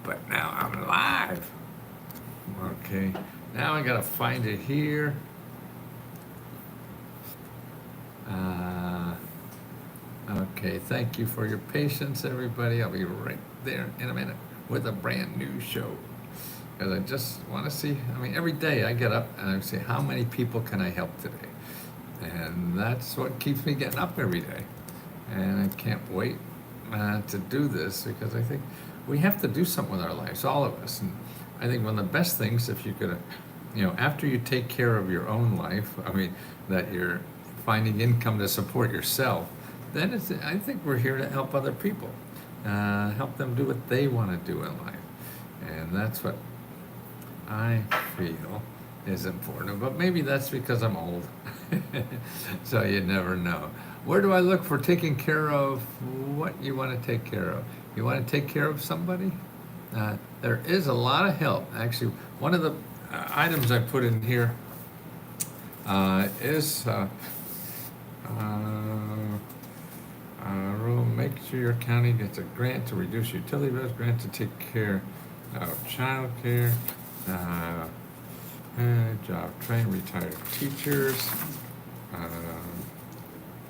but now I'm live. Okay, now I gotta find it here. Okay, thank you for your patience, everybody. I'll be right there in a minute with a brand new show. Because I just want to see, I mean, every day I get up and I say, how many people can I help today? And that's what keeps me getting up every day. And I can't wait to do this because I think we have to do something with our lives, all of us. And I think one of the best things, if you could, after you take care of your own life, I mean, that you're finding income to support yourself, then I think we're here to help other people, help them do what they want to do in life. And that's what I feel is important. But maybe that's because I'm old. So you never know. Where do I look for taking care of what you want to take care of? You want to take care of somebody? There is a lot of help. Actually, one of the items I put in here is make sure your county gets a grant to reduce utility bills, grant to take care of child care, job train retired teachers.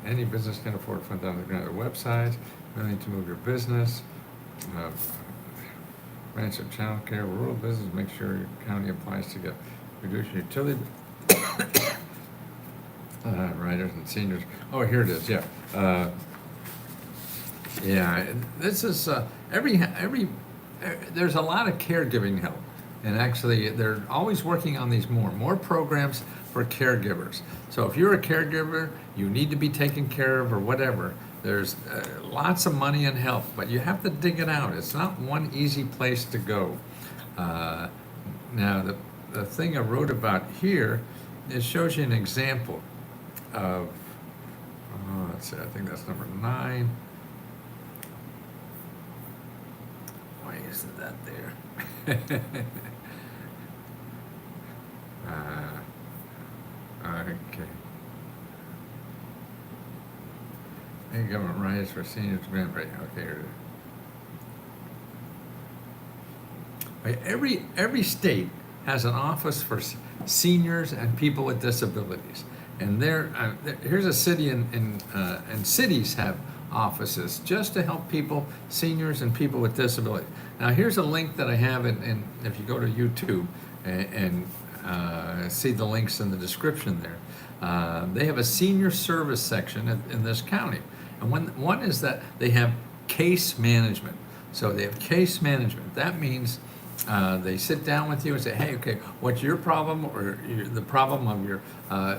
Any business can afford $1,000 grant at websites, willing to move your business, grants of child care, rural business, make sure your county applies to get reduced utility. Riders and seniors. Oh, here it is. Yeah. Yeah. This is there's a lot of caregiving help, and actually they're always working on these more programs for caregivers. So if you're a caregiver, you need to be taken care of or whatever. There's lots of money and help, but you have to dig it out. It's not one easy place to go. Now the thing I wrote about here, it shows you an example of, let's see, I think that's number 9. Why isn't that there? Okay. Any government rights for seniors grant rate. Okay, here it is. Every state has an office for seniors and people with disabilities. And here's a city, and cities have offices just to help people, seniors and people with disabilities. Now here's a link that I have, and if you go to YouTube and see the links in the description there, they have a senior service section in this county. And one is that they have case management. So they have case management. That means they sit down with you and say, hey, okay, what's your problem, or the problem of your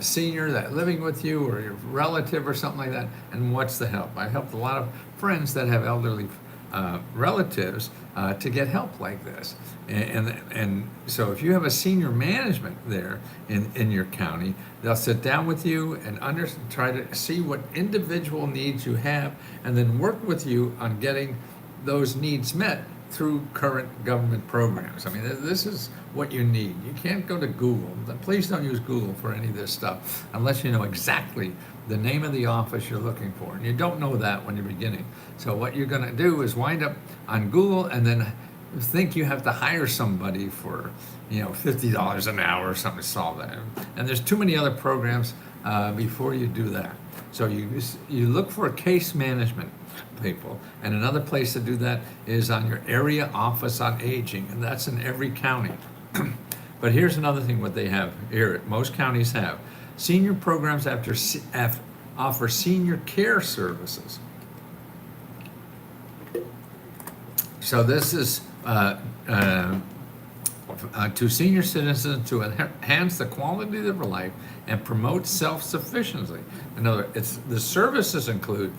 senior that living with you, or your relative or something like that, and what's the help? I helped a lot of friends that have elderly relatives to get help like this. And so if you have a senior management there in your county, they'll sit down with you and try to see what individual needs you have, and then work with you on getting those needs met through current government programs. I mean, this is what you need. You can't go to Google. Please don't use Google for any of this stuff unless you know exactly the name of the office you're looking for. And you don't know that when you're beginning. So what you're gonna do is wind up on Google and then think you have to hire somebody for $50 an hour or something to solve that. And there's too many other programs before you do that. So you look for a case management people, and another place to do that is on your area office on aging, and that's in every county. But here's another thing what they have here, most counties have senior programs offer senior care services. So this is to senior citizens to enhance the quality of their life and promote self-sufficiency. In other words, the services include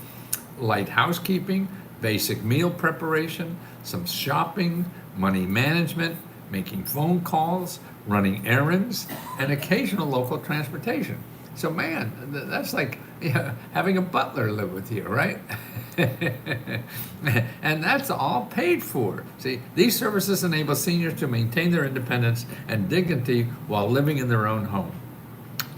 light housekeeping, basic meal preparation, some shopping, money management, making phone calls, running errands, and occasional local transportation. So man, that's like having a butler live with you, right? And that's all paid for. See, these services enable seniors to maintain their independence and dignity while living in their own home.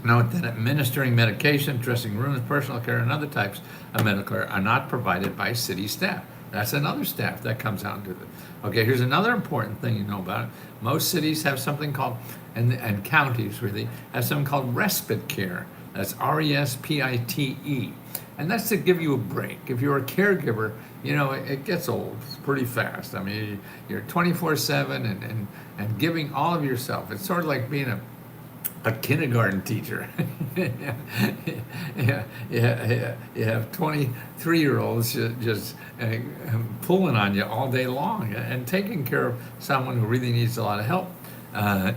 Note that administering medication, dressing rooms, personal care, and other types of medical care are not provided by city staff. That's another staff that comes out and do it. Okay, here's another important thing you know about it. Most cities have something called, and counties really, have something called respite care. That's RESPITE. And that's to give you a break. If you're a caregiver, you know, it gets old pretty fast. I mean, you're 24/7 and giving all of yourself. It's sort of like being a kindergarten teacher. You have 23-year-olds just pulling on you all day long, and taking care of someone who really needs a lot of help,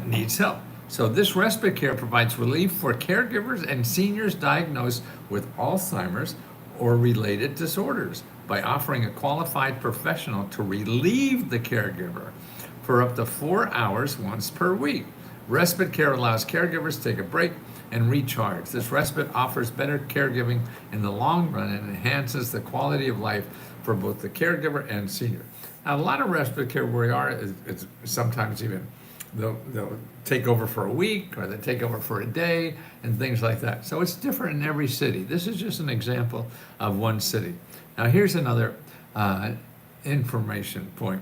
needs help. So this respite care provides relief for caregivers and seniors diagnosed with Alzheimer's or related disorders by offering a qualified professional to relieve the caregiver for up to 4 hours once per week. Respite care allows caregivers to take a break and recharge. This respite offers better caregiving in the long run and enhances the quality of life for both the caregiver and senior. Now, a lot of respite care where we are is sometimes even they'll take over for a week, or they take over for a day, and things like that. So it's different in every city. This is just an example of one city. Now here's another information point.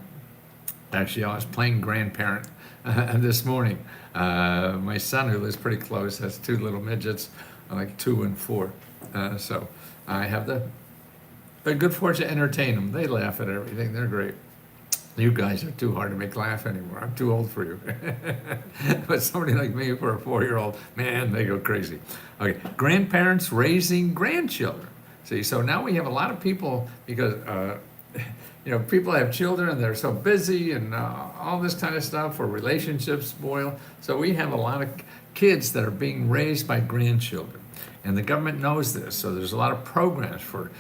Actually, I was playing grandparent this morning. My son, who lives pretty close, has two little midgets, like 2 and 4. So I have the good fortune to entertain them. They laugh at everything. They're great. You guys are too hard to make laugh anymore. I'm too old for you. But somebody like me, for a 4-year-old, man, they go crazy. Okay, grandparents raising grandchildren. See, so now we have a lot of people, because you know, people have children and they're so busy and all this kind of stuff, or relationships spoil. So we have a lot of kids that are being raised by grandchildren. And the government knows this, so there's a lot of programs for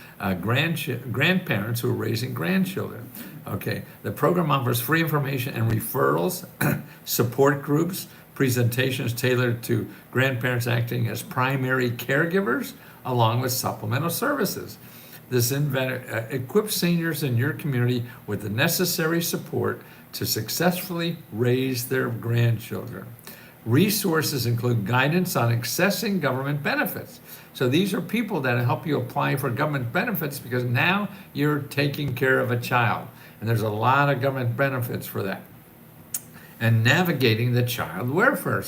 grandparents who are raising grandchildren. Okay, the program offers free information and referrals, support groups, presentations tailored to grandparents acting as primary caregivers, along with supplemental services. This equips seniors in your community with the necessary support to successfully raise their grandchildren. Resources include guidance on accessing government benefits. So these are people that help you apply for government benefits, because now you're taking care of a child. And there's a lot of government benefits for that. And navigating the child welfare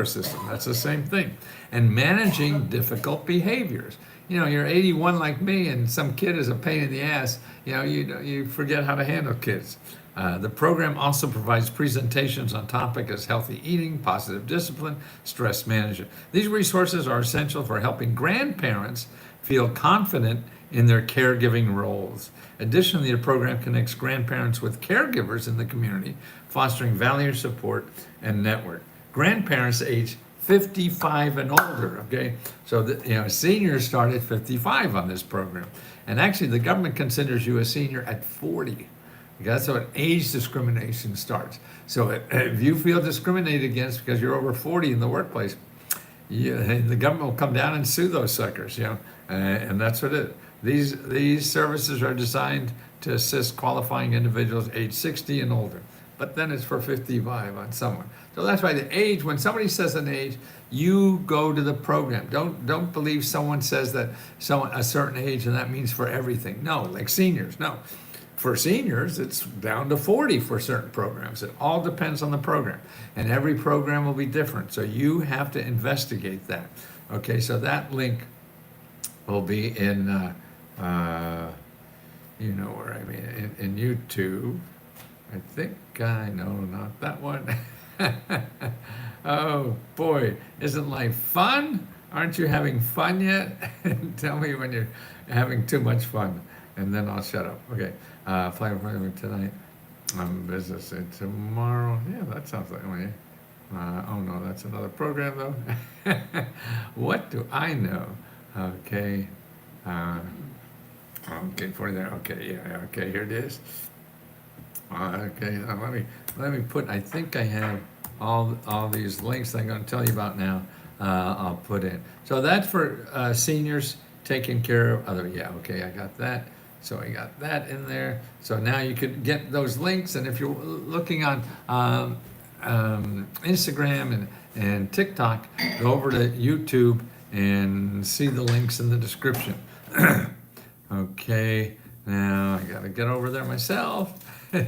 system, that's the same thing. And managing difficult behaviors. You know, you're 81 like me, and some kid is a pain in the ass, you know, you forget how to handle kids. The program also provides presentations on topics as healthy eating, positive discipline, stress management. These resources are essential for helping grandparents feel confident in their caregiving roles. Additionally, the program connects grandparents with caregivers in the community, fostering value, support, and network. Grandparents age 55 and older, okay? So, seniors start at 55 on this program. And actually, the government considers you a senior at 40. That's when age discrimination starts. So if you feel discriminated against because you're over 40 in the workplace, the government will come down and sue those suckers, and that's what it is. These services are designed to assist qualifying individuals age 60 and older, but then it's for 55 on someone. So that's why the age, when somebody says an age, you go to the program. Don't believe someone says that a certain age and that means for everything. No, like seniors, no. For seniors, it's down to 40 for certain programs. It all depends on the program, and every program will be different. So you have to investigate that. Okay, so that link will be in, you know where I mean, in YouTube. I think I know, not that one. Oh boy, isn't life fun? Aren't you having fun yet? Tell me when you're having too much fun, and then I'll shut up. Okay. Flight appointment tonight. Business tomorrow. Yeah, that sounds like me. Oh no, that's another program though. What do I know? Okay. Okay, 40 there. Okay, yeah. Okay, here it is. Okay, let me put. I think I have all these links I'm going to tell you about now. I'll put in. So that's for seniors taking care of other. Yeah. Okay, I got that. So I got that in there. So now you could get those links, and if you're looking on Instagram and TikTok, go over to YouTube and see the links in the description. Okay, Now I got to get over there myself. I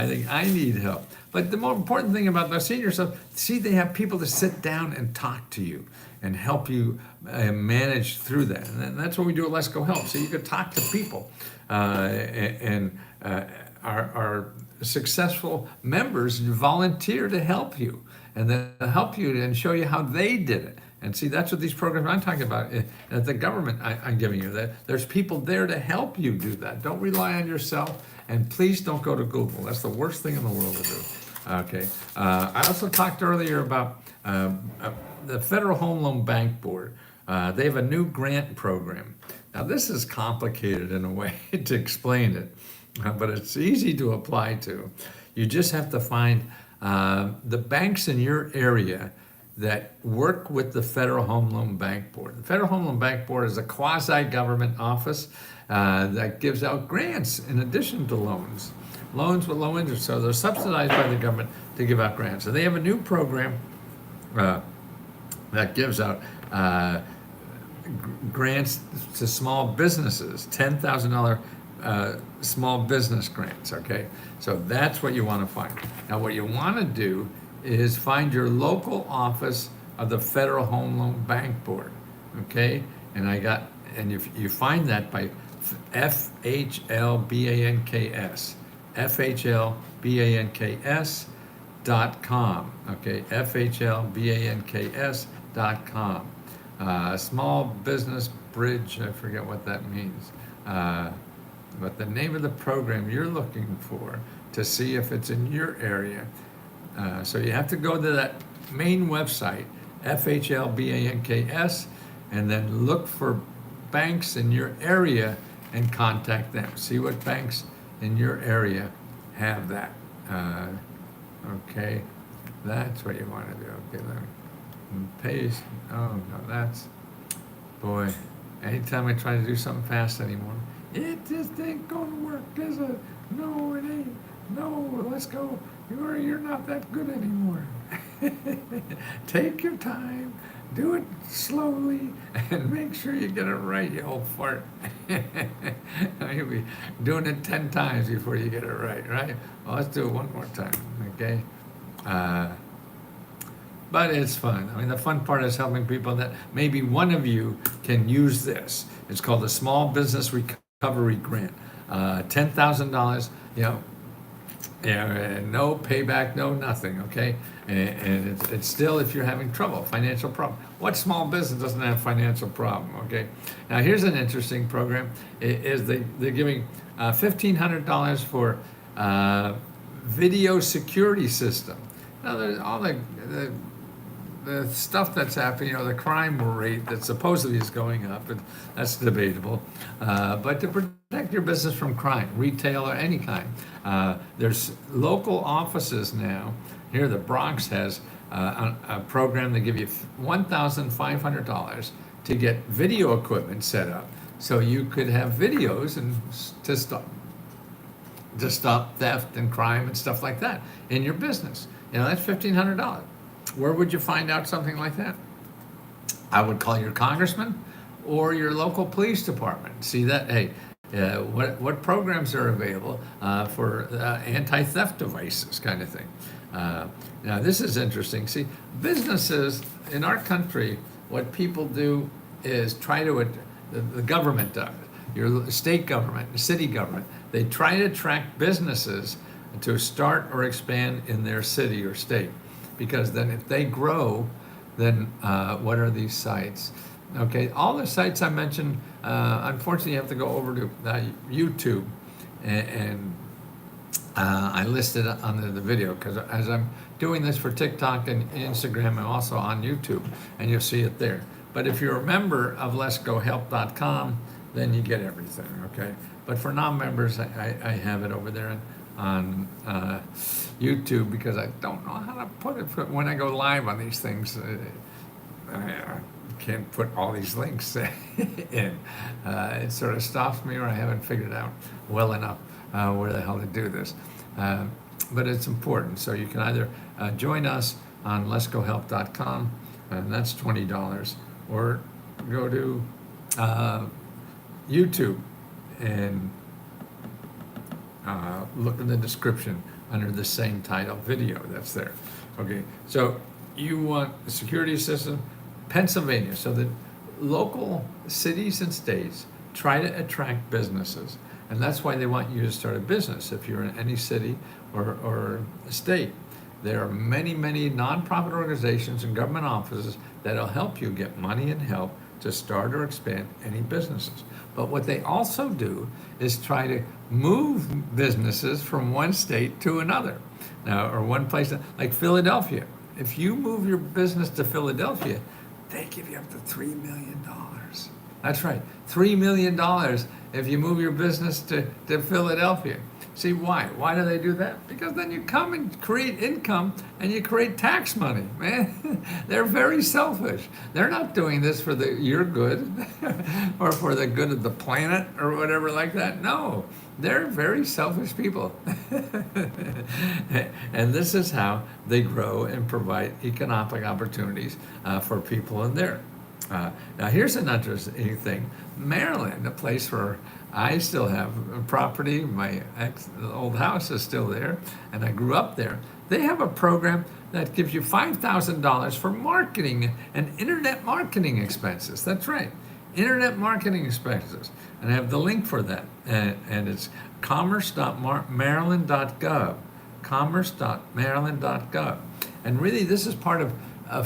think I need help. But the more important thing about the senior stuff, see, they have people to sit down and talk to you and help you manage through that. And that's what we do at Let's Go Help. So you could talk to people, and our successful members volunteer to help you, and then help you and show you how they did it. And see, that's what these programs I'm talking about at the government I'm giving you. That there's people there to help you do that. Don't rely on yourself, and please don't go to Google. That's the worst thing in the world to do. Okay. I also talked earlier about the Federal Home Loan Bank Board. They have a new grant program. Now, this is complicated in a way to explain it, but it's easy to apply to. You just have to find the banks in your area that work with the Federal Home Loan Bank Board. The Federal Home Loan Bank Board is a quasi-government office that gives out grants in addition to loans. Loans with low interest, so they're subsidized by the government to give out grants. So they have a new program that gives out grants to small businesses, $10,000 small business grants, okay? So that's what you want to find. Now what you want to do is find your local office of the Federal Home Loan Bank Board, okay? And you find that by FHLBANKS, FHLBANKS.com, okay? FHLBANKS.com. Small Business Bridge, I forget what that means. But the name of the program you're looking for to see if it's in your area. So you have to go to that main website, FHLBANKS, and then look for banks in your area and contact them. See what banks in your area have that. Okay, that's what you want to do. Okay, let me paste. Oh no, that's, boy, anytime I try to do something fast anymore, it just ain't gonna work, is it? No, it ain't. No, let's go. You're not that good anymore. Take your time, do it slowly, and make sure you get it right, you old fart. You'll be doing it 10 times before you get it right? Well, let's do it one more time, okay? But it's fun. I mean, the fun part is helping people that maybe one of you can use this. It's called the Small Business Recovery Grant. $10,000, no payback, no nothing, okay? And it's still, if you're having trouble, financial problem. What small business doesn't have financial problem, okay? Now, here's an interesting program. They're giving $1,500 for video security system. Now, there's all the stuff that's happening, the crime rate that supposedly is going up, and that's debatable. But to protect your business from crime, retail or any kind, there's local offices now. Here, the Bronx has a program that give you $1,500 to get video equipment set up, so you could have videos and to stop theft and crime and stuff like that in your business. That's $1,500. Where would you find out something like that? I would call your congressman or your local police department. See that, hey, what programs are available for anti-theft devices, kind of thing. Now this is interesting. See, businesses in our country, what people do is try to, the government does, your state government, city government, they try to attract businesses to start or expand in their city or state. Because then if they grow, then what are these sites? Okay, all the sites I mentioned, unfortunately you have to go over to YouTube, and I listed it under the video, because as I'm doing this for TikTok and Instagram, I'm also on YouTube, and you'll see it there. But if you're a member of letsgohelp.com, then you get everything, okay? But for non-members, I have it over there on YouTube, because I don't know how to put it when I go live on these things. I can't put all these links in. It sort of stops me, or I haven't figured out well enough where the hell to do this. But it's important. So you can either join us on letsgohelp.com, and that's $20, or go to YouTube and look in the description under the same title video that's there. Okay, so you want a security system, Pennsylvania, so that local cities and states try to attract businesses. And that's why they want you to start a business if you're in any city or state. There are many, many nonprofit organizations and government offices that'll help you get money and help to start or expand any businesses. But what they also do is try to move businesses from one state to another. Now, or one place, like Philadelphia. If you move your business to Philadelphia, they give you up to $3 million. That's right, $3 million if you move your business to Philadelphia. See why? Why do they do that? Because then you come and create income and you create tax money, man. They're very selfish. They're not doing this for your good or for the good of the planet or whatever like that. No, they're very selfish people. And this is how they grow and provide economic opportunities for people in there. Now here's an interesting thing. Maryland, a place where I still have property, my old house is still there, and I grew up there. They have a program that gives you $5,000 for marketing and internet marketing expenses. That's right, internet marketing expenses. And I have the link for that, and it's commerce.maryland.gov, commerce.maryland.gov. And really, this is part of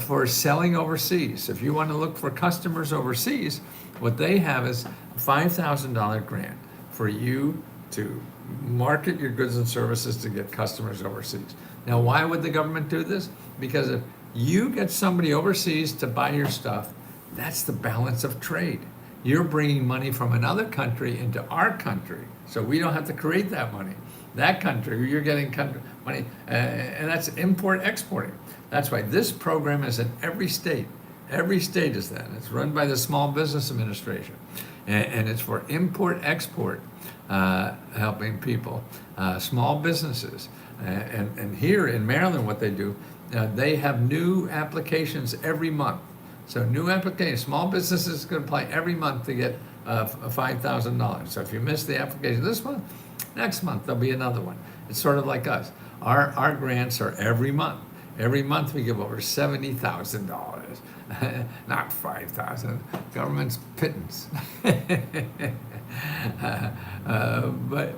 for selling overseas. If you want to look for customers overseas, what they have is a $5,000 grant for you to market your goods and services to get customers overseas. Now, why would the government do this? Because if you get somebody overseas to buy your stuff, that's the balance of trade. You're bringing money from another country into our country, so we don't have to create that money. That country, you're getting money, and that's import-exporting. That's why this program is in every state. Every state is that. It's run by the Small Business Administration. And it's for import-export, helping people, small businesses. And here in Maryland, what they do, they have new applications every month. So new applications, small businesses can apply every month to get $5,000. So if you miss the application this month, next month there'll be another one. It's sort of like us. Our grants are every month. Every month we give over $70,000, not $5,000. Government's pittance,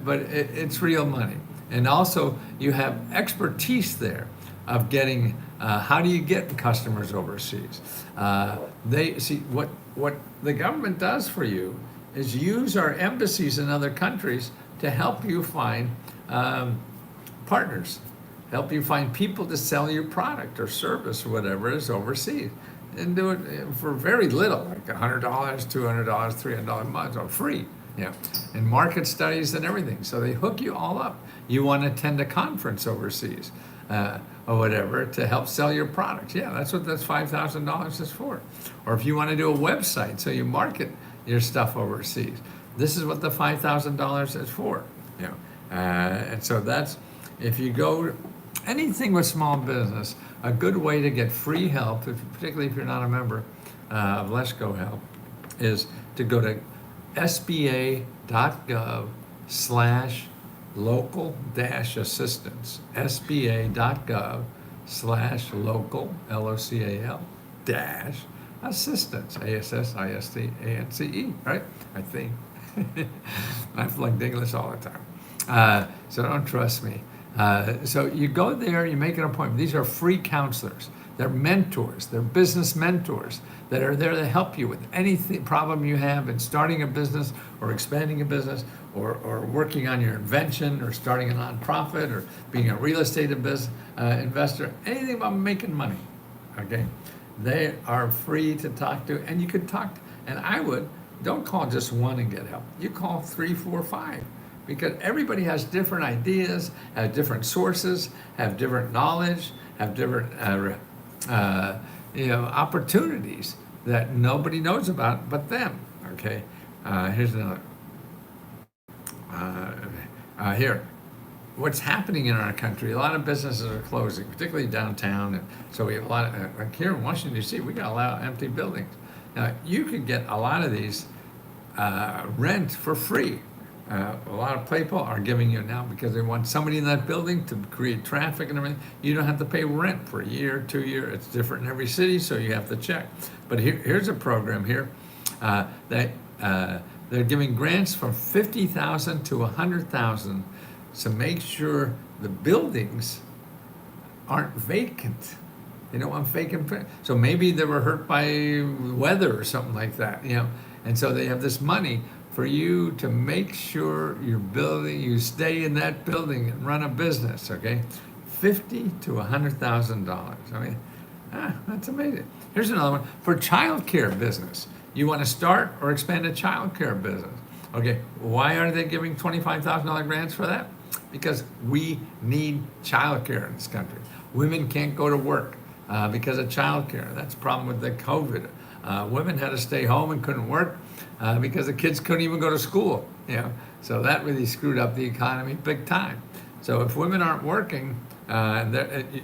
but it's real money. And also you have expertise there of getting. How do you get customers overseas? They see what the government does for you is use our embassies in other countries to help you find partners. Help you find people to sell your product or service or whatever is overseas. And do it for very little, like $100, $200, $300 a month, or free. Yeah, and market studies and everything. So they hook you all up. You want to attend a conference overseas or whatever to help sell your products. Yeah, that's what that's $5,000 is for. Or if you want to do a website so you market your stuff overseas, this is what the $5,000 is for. You know, and so that's, if you go anything with small business, a good way to get free help, particularly if you're not a member of Let's Go Help, is to go to sba.gov/local-assistance, sba.gov/local, LOCAL, dash assistance, ASSISTANCE, right? I think. I flunked English all the time. So don't trust me. So you go there, you make an appointment. These are free counselors. They're mentors. They're business mentors that are there to help you with any problem you have in starting a business or expanding a business or working on your invention or starting a nonprofit or being a real estate investor, anything about making money, okay? They are free to talk to, and you could talk, and don't call just one and get help. You call 3, 4, 5. Because everybody has different ideas, have different sources, have different knowledge, have different opportunities that nobody knows about but them. Okay, here's another. Here, what's happening in our country? A lot of businesses are closing, particularly downtown, and so we have a lot of. Like here in Washington D.C., we got a lot of empty buildings. Now you could get a lot of these rent for free. A lot of people are giving you now because they want somebody in that building to create traffic and everything. You don't have to pay rent for a year, 2 years. It's different in every city, so you have to check. But here's a program here that they're giving grants from $50,000 to $100,000 to make sure the buildings aren't vacant. They don't want vacant. So maybe they were hurt by weather or something like that, And so they have this money for you to make sure your building, you stay in that building and run a business, okay? $50,000 to $100,000. I mean, that's amazing. Here's another one for childcare business. You want to start or expand a childcare business. Okay, why are they giving $25,000 grants for that? Because we need childcare in this country. Women can't go to work because of childcare. That's a problem with the COVID. Women had to stay home and couldn't work because the kids couldn't even go to school. So that really screwed up the economy big time. So if women aren't working, it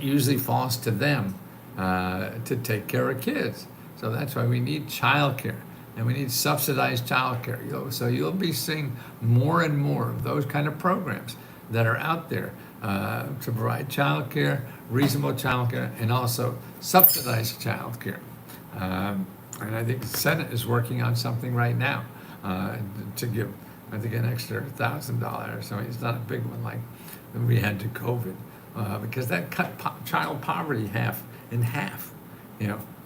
usually falls to them to take care of kids. So that's why we need childcare, and we need subsidized childcare. So you'll be seeing more and more of those kind of programs that are out there to provide childcare, reasonable childcare, and also subsidized childcare. And I think the Senate is working on something right now to give, I think, an extra $1,000. So it's not a big one like we had to COVID, because that cut child poverty in half.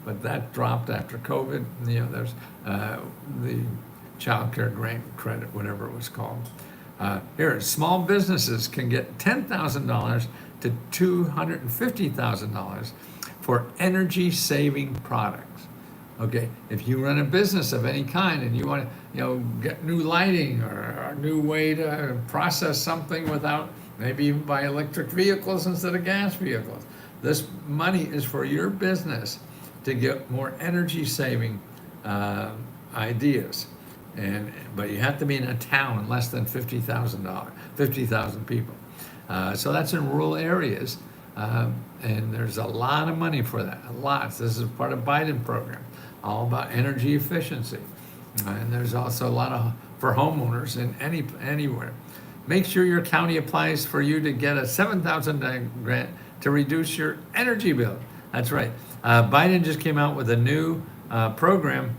But that dropped after COVID. There's the child care grant credit, whatever it was called. Here, small businesses can get $10,000 to $250,000 for energy-saving products. Okay, if you run a business of any kind and you want to, get new lighting or a new way to process something without, maybe even buy electric vehicles instead of gas vehicles, this money is for your business to get more energy-saving ideas. But you have to be in a town less than 50,000 people. So that's in rural areas, and there's a lot of money for that. A lot. This is part of Biden program, all about energy efficiency. And there's also a lot for homeowners in anywhere. Make sure your county applies for you to get a $7,000 grant to reduce your energy bill. That's right. Biden just came out with a new program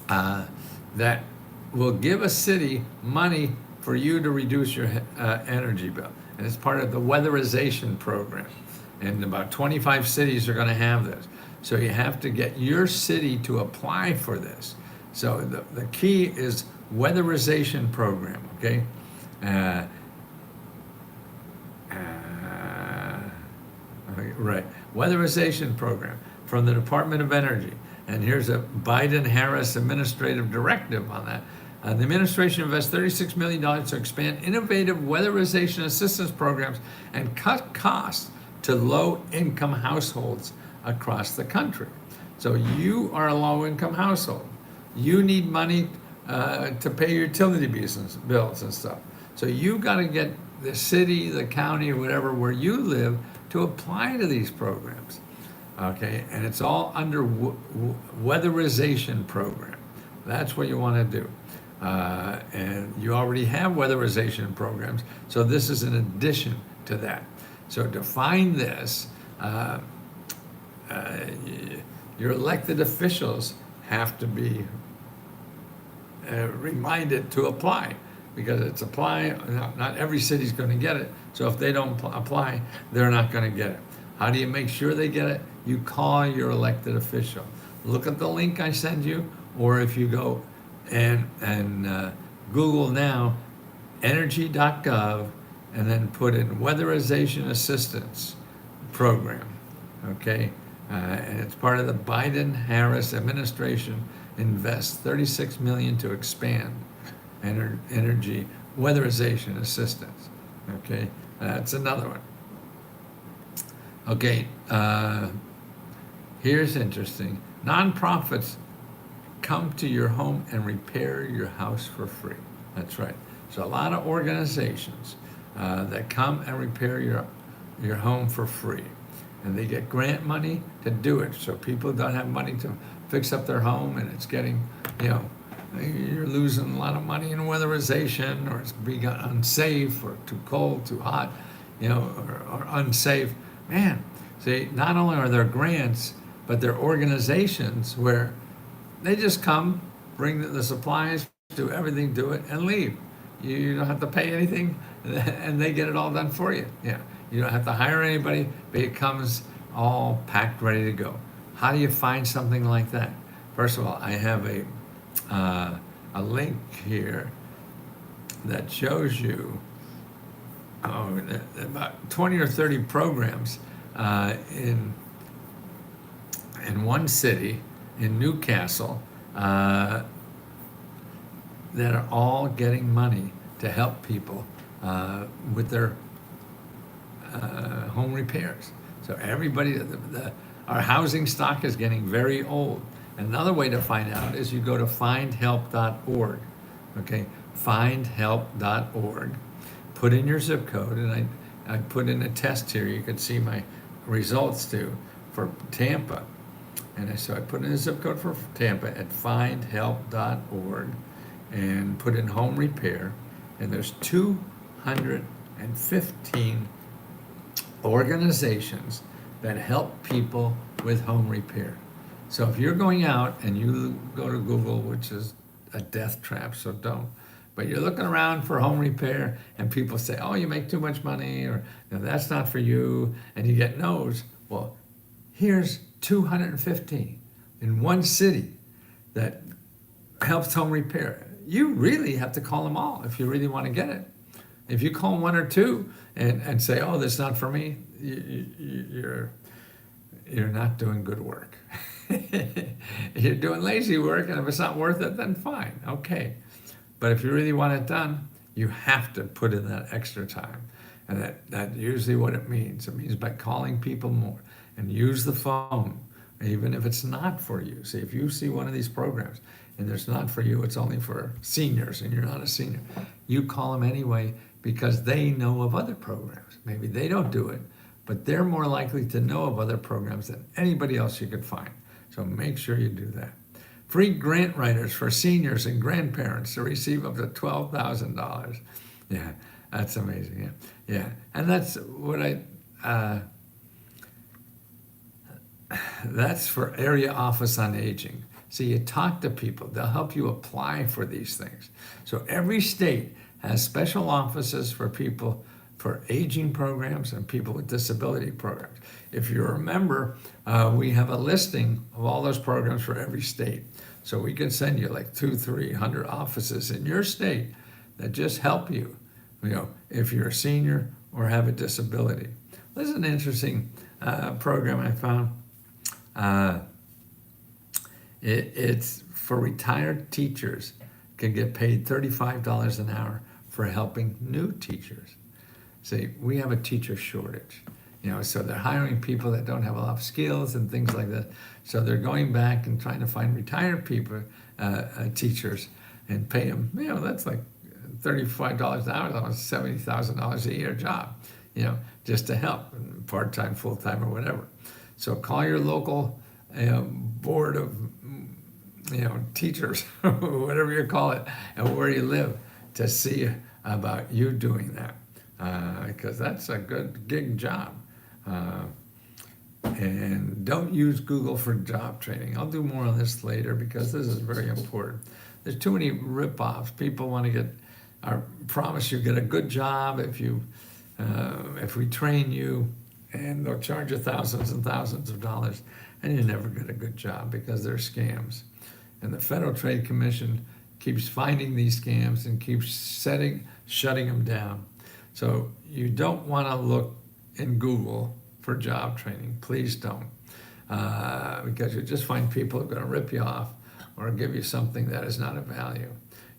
that will give a city money for you to reduce your energy bill. And it's part of the weatherization program. And about 25 cities are going to have this. So you have to get your city to apply for this. So the key is weatherization program, okay? Right, weatherization program from the Department of Energy. And here's a Biden-Harris administrative directive on that. The administration invests $36 million to expand innovative weatherization assistance programs and cut costs to low-income households across the country. So you are a low-income household. You need money to pay your utility bills and stuff. So you got to get the city, the county, whatever, where you live, to apply to these programs. Okay, and it's all under weatherization program. That's what you want to do. And you already have weatherization programs, so this is an addition to that. So to find this, your elected officials have to be reminded to apply, because it's not every city's going to get it. So if they don't apply, they're not going to get it. How do you make sure they get it? You call your elected official. Look at the link I send you, or if you go and Google now energy.gov and then put in weatherization assistance program, okay? And it's part of the Biden-Harris administration invests $36 million to expand energy weatherization assistance, okay? That's another one. Okay, here's interesting. Nonprofits come to your home and repair your house for free. That's right. So a lot of organizations that come and repair your home for free. And they get grant money to do it. So people don't have money to fix up their home, and it's getting, you're losing a lot of money in weatherization, or it's begun unsafe, or too cold, too hot, or unsafe. Man, see, not only are there grants, but there are organizations where they just come, bring the supplies, do everything, do it, and leave. You don't have to pay anything, and they get it all done for you. Yeah, you don't have to hire anybody, but it comes all packed, ready to go. How do you find something like that? First of all, I have a link here that shows you about 20 or 30 programs in one city, in Newcastle, that are all getting money to help people with their home repairs. So everybody, our housing stock is getting very old. Another way to find out is you go to findhelp.org. Okay, findhelp.org. Put in your zip code, and I put in a test here. You could see my results too for Tampa. And so I put in a zip code for Tampa at findhelp.org and put in home repair. And there's 215 organizations that help people with home repair. So if you're going out and you go to Google, which is a death trap, so don't, but you're looking around for home repair and people say, oh, you make too much money, or no, that's not for you, and you get no's. Well, here's 250 in one city that helps home repair. You really have to call them all if you really want to get it. If you call one or two and say, oh, that's not for me, you're not doing good work. You're doing lazy work, and if it's not worth it, then fine, okay. But if you really want it done, you have to put in that extra time. And that's usually what it means. It means by calling people more and use the phone, even if it's not for you. See, if you see one of these programs and it's not for you, it's only for seniors and you're not a senior, you call them anyway because they know of other programs. Maybe they don't do it, but they're more likely to know of other programs than anybody else you could find. So make sure you do that. Free grant writers for seniors and grandparents to receive up to $12,000. Yeah, that's amazing. Yeah. And that's what that's for Area Office on Aging. So you talk to people, they'll help you apply for these things. So every state has special offices for people for aging programs and people with disability programs. If you remember, we have a listing of all those programs for every state. So we can send you like 200-300 offices in your state that just help you, if you're a senior or have a disability. This is an interesting program I found. It's for retired teachers, can get paid $35 an hour for helping new teachers. See, we have a teacher shortage, so they're hiring people that don't have a lot of skills and things like that. So they're going back and trying to find retired people, teachers, and pay them, that's like $35 an hour, that's $70,000 a year job, just to help, part-time, full-time, or whatever. So call your local board of, teachers, whatever you call it, and where you live to see about you doing that. Because that's a good gig job. And don't use Google for job training. I'll do more on this later because this is very important. There's too many rip-offs. People want to promise you get a good job if we train you, and they'll charge you thousands and thousands of dollars, and you never get a good job because they're scams. And the Federal Trade Commission keeps finding these scams and keeps shutting them down. So you don't want to look in Google for job training. Please don't, because you just find people who are going to rip you off or give you something that is not of value.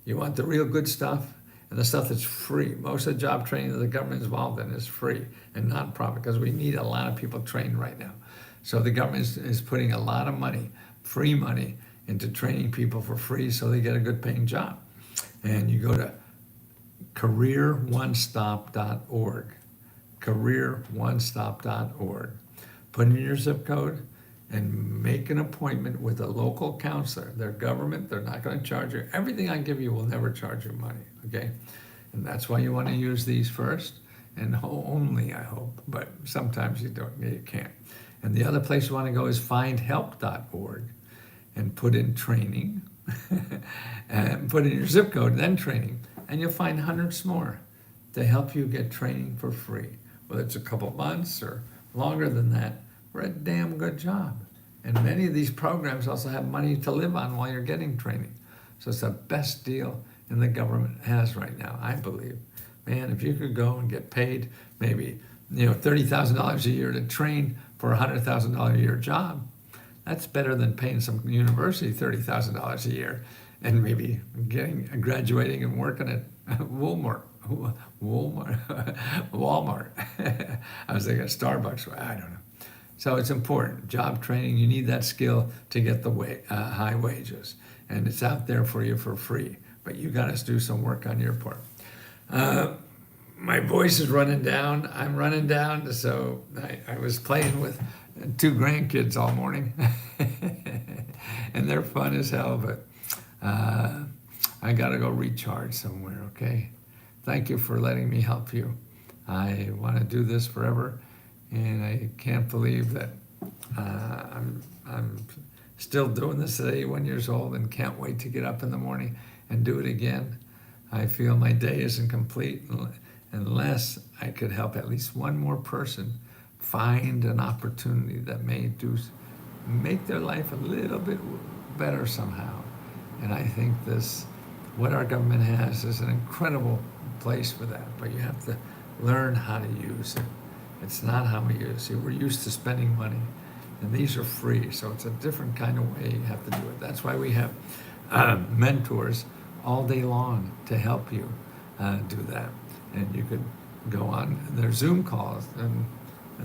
You want the real good stuff and the stuff that's free. Most of the job training that the government is involved in is free and non-profit because we need a lot of people trained right now. So the government is putting a lot of money, free money, into training people for free so they get a good paying job. And you go to careeronestop.org, careeronestop.org. Put in your zip code and make an appointment with a local counselor. They're government, they're not going to charge you. Everything I give you will never charge you money, okay? And that's why you want to use these first, and only, I hope, but sometimes you don't, you can't. And the other place you want to go is findhelp.org and put in training, and put in your zip code, then training, and you'll find hundreds more to help you get training for free. Whether it's a couple months or longer than that, we're a damn good job. And many of these programs also have money to live on while you're getting training. So it's the best deal in the government has right now, I believe. Man, if you could go and get paid maybe $30,000 a year to train for a $100,000 a year job, that's better than paying some university $30,000 a year and maybe graduating and working at Walmart. I was thinking Starbucks. I don't know. So it's important. Job training, you need that skill to get the high wages. And it's out there for you for free. But you got to do some work on your part. My voice is running down. I'm running down. So I was playing with 2 grandkids all morning. And they're fun as hell. But I got to go recharge somewhere, okay? Thank you for letting me help you. I want to do this forever. And I can't believe that I'm still doing this at 81 years old and can't wait to get up in the morning and do it again. I feel my day isn't complete unless I could help at least one more person find an opportunity that may make their life a little bit better somehow. And I think what our government has is an incredible place for that, but you have to learn how to use it. It's not how we use it. We're used to spending money, and these are free, so it's a different kind of way you have to do it. That's why we have mentors all day long to help you do that. And you could go on their Zoom calls, and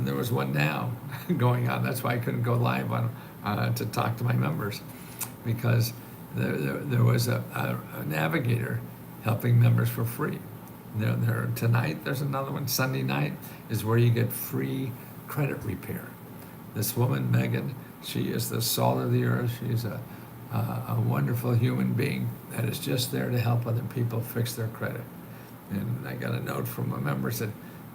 there was one now going on. That's why I couldn't go live on to talk to my members, because there was a navigator helping members for free. Tonight, there's another one. Sunday night is where you get free credit repair. This woman, Megan, she is the salt of the earth. She's a wonderful human being that is just there to help other people fix their credit. And I got a note from a member that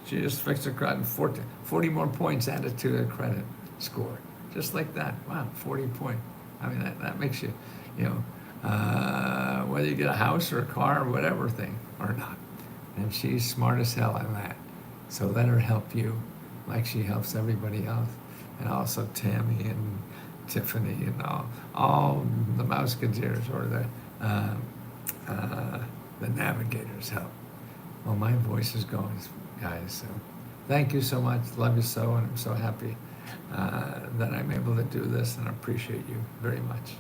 she just fixed her credit, and 40 more points added to her credit score. Just like that. Wow, 40 points. I mean, that makes you, whether you get a house or a car or whatever thing or not. And she's smart as hell on that. So let her help you like she helps everybody else. And also Tammy and Tiffany and all the Musketeers or the Navigators help. Well, my voice is going, guys. So thank you so much. Love you so, and I'm so happy that I'm able to do this, and I appreciate you very much.